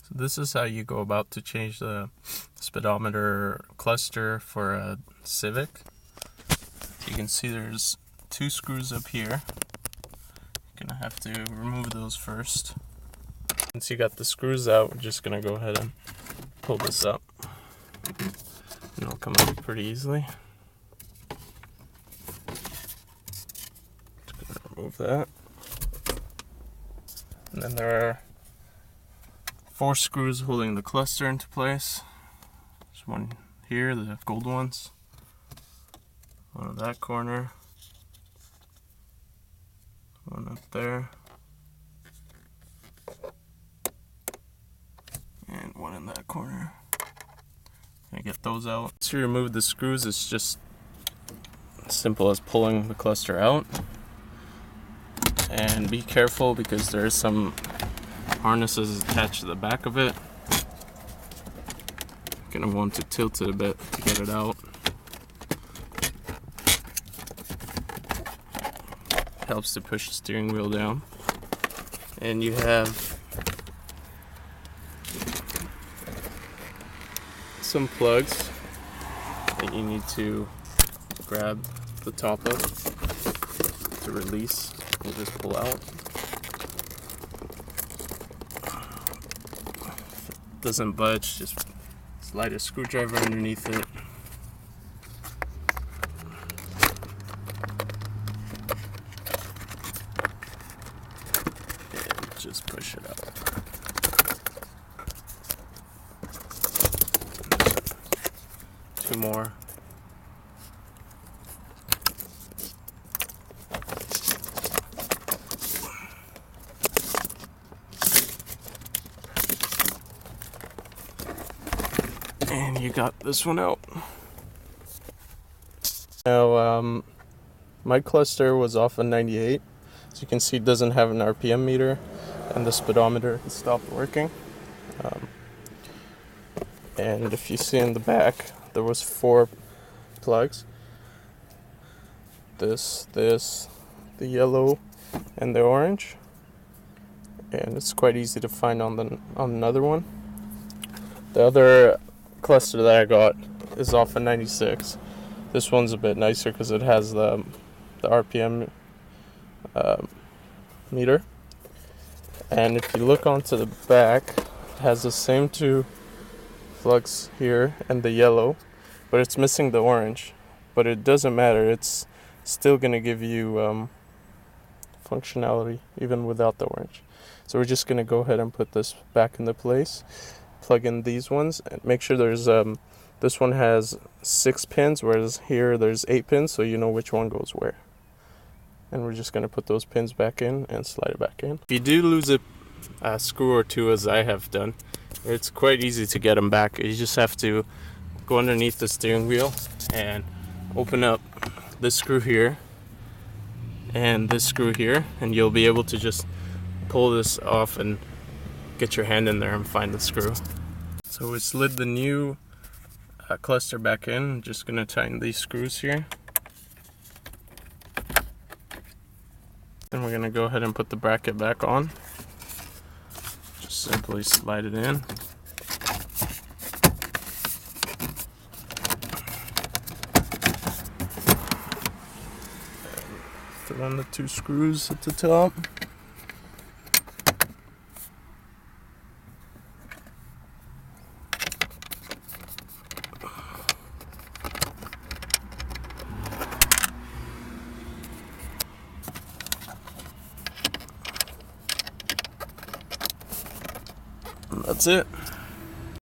So this is how you go about to change the speedometer cluster for a Civic. So you can see there's two screws up here. You're gonna have to remove those first. Once you got the screws out, we're just gonna go ahead and pull this up. And it'll come out pretty easily. Just gonna remove that. And then there are 4 screws holding the cluster into place. There's one here, the gold ones. One in that corner. One up there. And one in that corner. Gonna get those out. To remove the screws, it's just as simple as pulling the cluster out. And be careful because there's some harnesses attached to the back of it. You're gonna want to tilt it a bit to get it out. Helps to push the steering wheel down. And you have some plugs that you need to grab the top of to release and just pull out. If it doesn't budge, just slide a screwdriver underneath it. And just push it out. Two more. And you got this one out. Now, my cluster was off of 98. As you can see, it doesn't have an RPM meter, and the speedometer has stopped working. And if you see in the back, there was 4 plugs. This, the yellow, and the orange. And it's quite easy to find on another one. The other cluster that I got is off of 96. This one's a bit nicer because it has the RPM meter. And if you look onto the back, it has the same 2 plugs here and the yellow, but it's missing the orange. But it doesn't matter, it's still gonna give you functionality even without the orange. So we're just gonna go ahead and put this back into place, plug in these ones, and make sure there's this one has 6 pins, whereas here there's 8 pins, so you know which one goes where. And we're just gonna put those pins back in and slide it back in. If you do lose a screw or 2, as I have done, it's quite easy to get them back. You just have to go underneath the steering wheel and open up this screw here and this screw here, and you'll be able to just pull this off and get your hand in there and find the screw. So we slid the new cluster back in. I'm just going to tighten these screws here. Then we're going to go ahead and put the bracket back on. Just simply slide it in. Throw on the 2 screws at the top. And that's it.